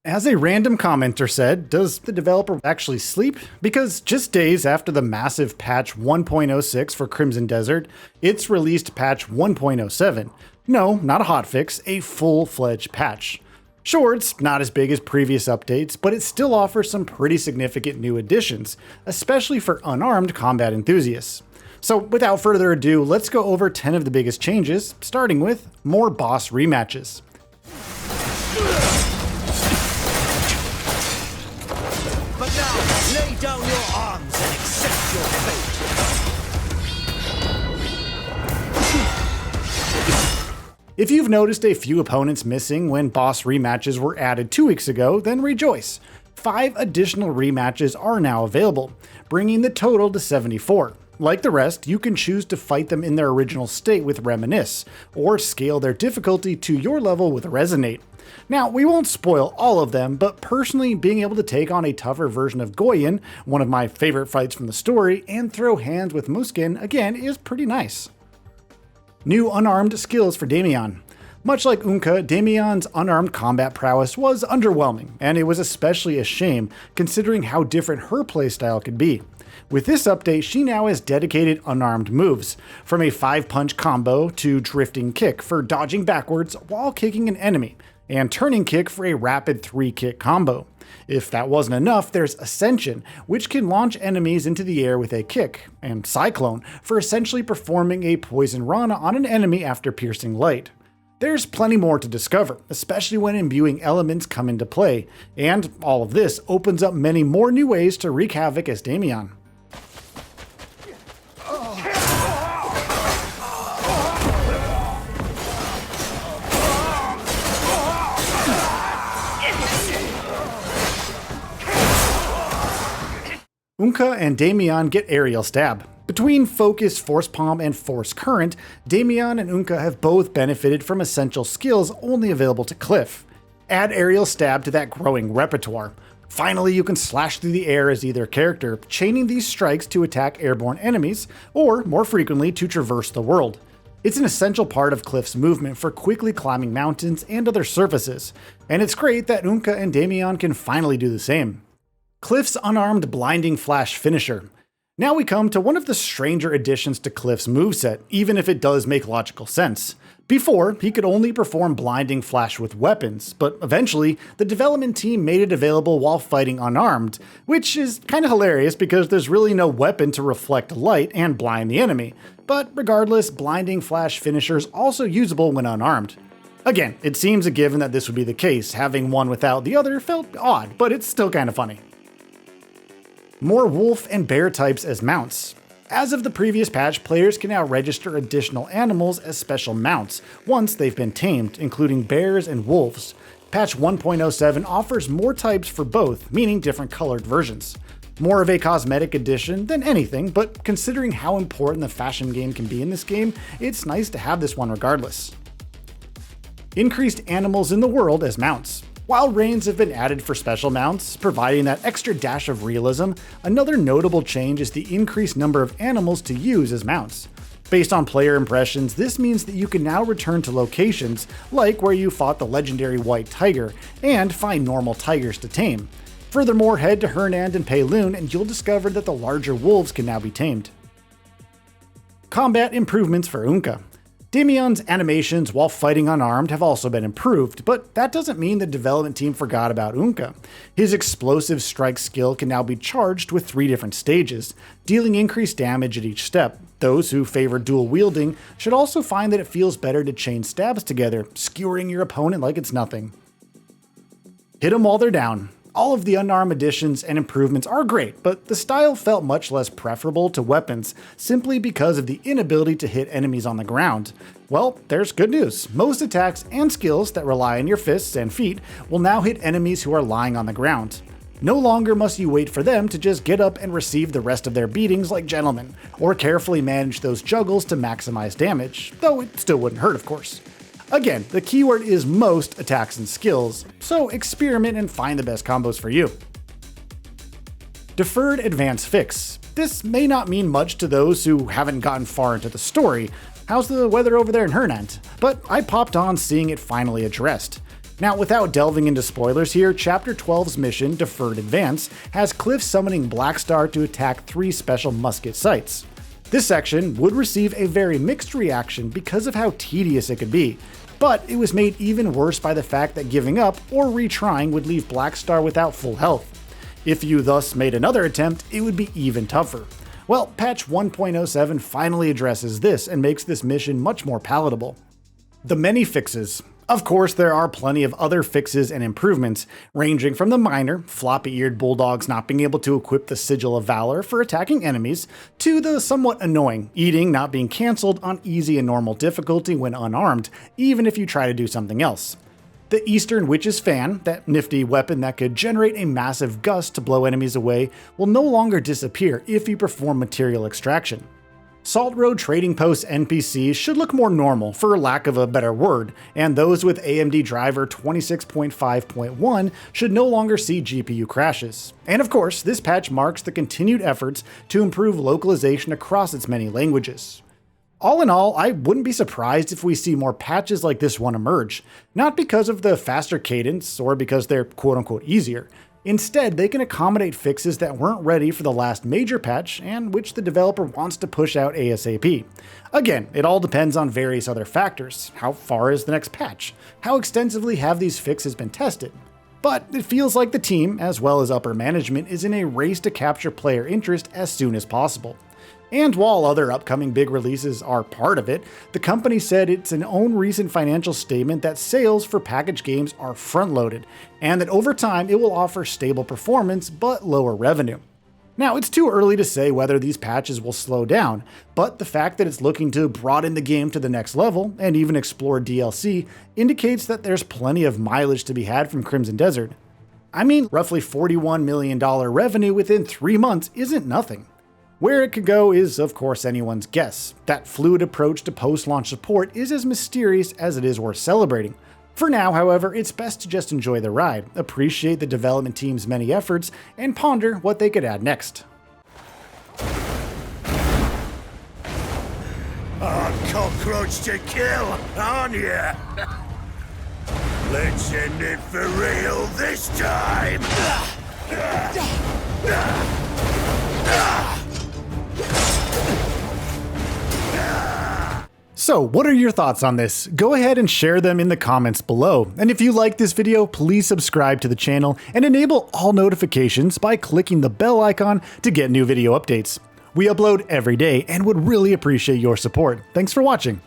As a random commenter said, does the developer actually sleep? Because just days after the massive patch 1.06 for Crimson Desert, it's released patch 1.07. No, not a hotfix, a full-fledged patch. Sure, it's not as big as previous updates, but it still offers some pretty significant new additions, especially for unarmed combat enthusiasts. So without further ado, let's go over 10 of the biggest changes, starting with more boss rematches. But now, lay down your arms and accept your fate. If you've noticed a few opponents missing when boss rematches were added 2 weeks ago, then rejoice. 5 additional rematches are now available, bringing the total to 74. Like the rest, you can choose to fight them in their original state with Reminisce, or scale their difficulty to your level with Resonate. Now, we won't spoil all of them, but personally being able to take on a tougher version of Goyen, one of my favorite fights from the story, and throw hands with Muskin again is pretty nice. New unarmed skills for Damiane. Much like Unka, Damiane's unarmed combat prowess was underwhelming, and it was especially a shame considering how different her playstyle could be. With this update, she now has dedicated unarmed moves, from a 5-punch combo to drifting kick for dodging backwards while kicking an enemy, and turning kick for a rapid 3-kick combo. If that wasn't enough, there's Ascension, which can launch enemies into the air with a kick, and Cyclone for essentially performing a poison rana on an enemy after piercing light. There's plenty more to discover, especially when imbuing elements come into play, and all of this opens up many more new ways to wreak havoc as Damiane. Unka and Damiane get aerial stab. Between Focus, Force Palm, and Force Current, Damiane and Unka have both benefited from essential skills only available to Cliff. Add aerial stab to that growing repertoire. Finally, you can slash through the air as either character, chaining these strikes to attack airborne enemies, or more frequently to traverse the world. It's an essential part of Cliff's movement for quickly climbing mountains and other surfaces, and it's great that Unka and Damiane can finally do the same. Cliff's unarmed blinding flash finisher. Now we come to one of the stranger additions to Cliff's moveset, even if it does make logical sense. Before, he could only perform blinding flash with weapons, but eventually, the development team made it available while fighting unarmed, which is kinda hilarious because there's really no weapon to reflect light and blind the enemy. But regardless, blinding flash finisher is also usable when unarmed. Again, it seems a given that this would be the case, having one without the other felt odd, but it's still kinda funny. More wolf and bear types as mounts. As of the previous patch, players can now register additional animals as special mounts once they've been tamed, including bears and wolves. Patch 1.07 offers more types for both, meaning different colored versions. More of a cosmetic addition than anything, but considering how important the fashion game can be in this game, it's nice to have this one regardless. Increased animals in the world as mounts. While reins have been added for special mounts, providing that extra dash of realism, another notable change is the increased number of animals to use as mounts. Based on player impressions, this means that you can now return to locations like where you fought the legendary white tiger, and find normal tigers to tame. Furthermore, head to Hernand and Peilun and you'll discover that the larger wolves can now be tamed. Combat improvements for Unka. Damiane's animations while fighting unarmed have also been improved, but that doesn't mean the development team forgot about Unka. His explosive strike skill can now be charged with 3 different stages, dealing increased damage at each step. Those who favor dual wielding should also find that it feels better to chain stabs together, skewering your opponent like it's nothing. Hit them while they're down. All of the unarmed additions and improvements are great, but the style felt much less preferable to weapons simply because of the inability to hit enemies on the ground. Well, there's good news. Most attacks and skills that rely on your fists and feet will now hit enemies who are lying on the ground. No longer must you wait for them to just get up and receive the rest of their beatings like gentlemen, or carefully manage those juggles to maximize damage, though it still wouldn't hurt, of course. Again, the keyword is most attacks and skills, so experiment and find the best combos for you. Deferred Advance fix. This may not mean much to those who haven't gotten far into the story. How's the weather over there in Hernand? But I popped on seeing it finally addressed. Now, without delving into spoilers here, Chapter 12's mission, Deferred Advance, has Cliff summoning Blackstar to attack 3 special musket sites. This section would receive a very mixed reaction because of how tedious it could be, but it was made even worse by the fact that giving up or retrying would leave Blackstar without full health. If you thus made another attempt, it would be even tougher. Well, patch 1.07 finally addresses this and makes this mission much more palatable. The many fixes. Of course, there are plenty of other fixes and improvements, ranging from the minor, floppy-eared bulldogs not being able to equip the Sigil of Valor for attacking enemies, to the somewhat annoying eating not being cancelled on easy and normal difficulty when unarmed, even if you try to do something else. The Eastern Witch's Fan, that nifty weapon that could generate a massive gust to blow enemies away, will no longer disappear if you perform material extraction. Salt Road Trading Post NPCs should look more normal, for lack of a better word, and those with AMD driver 26.5.1 should no longer see GPU crashes. And of course, this patch marks the continued efforts to improve localization across its many languages. All in all, I wouldn't be surprised if we see more patches like this one emerge, not because of the faster cadence or because they're quote-unquote easier. Instead, they can accommodate fixes that weren't ready for the last major patch and which the developer wants to push out ASAP. Again, it all depends on various other factors. How far is the next patch? How extensively have these fixes been tested? But it feels like the team, as well as upper management, is in a race to capture player interest as soon as possible. And while other upcoming big releases are part of it, the company said it's an own recent financial statement that sales for packaged games are front-loaded, and that over time it will offer stable performance but lower revenue. Now, it's too early to say whether these patches will slow down, but the fact that it's looking to broaden the game to the next level, and even explore DLC, indicates that there's plenty of mileage to be had from Crimson Desert. I mean, roughly $41 million revenue within 3 months isn't nothing. Where it could go is, of course, anyone's guess. That fluid approach to post-launch support is as mysterious as it is worth celebrating. For now, however, it's best to just enjoy the ride, appreciate the development team's many efforts, and ponder what they could add next. A cockroach to kill, aren't ya? Let's end it for real this time! So, what are your thoughts on this? Go ahead and share them in the comments below. And if you like this video, please subscribe to the channel and enable all notifications by clicking the bell icon to get new video updates. We upload every day and would really appreciate your support. Thanks for watching.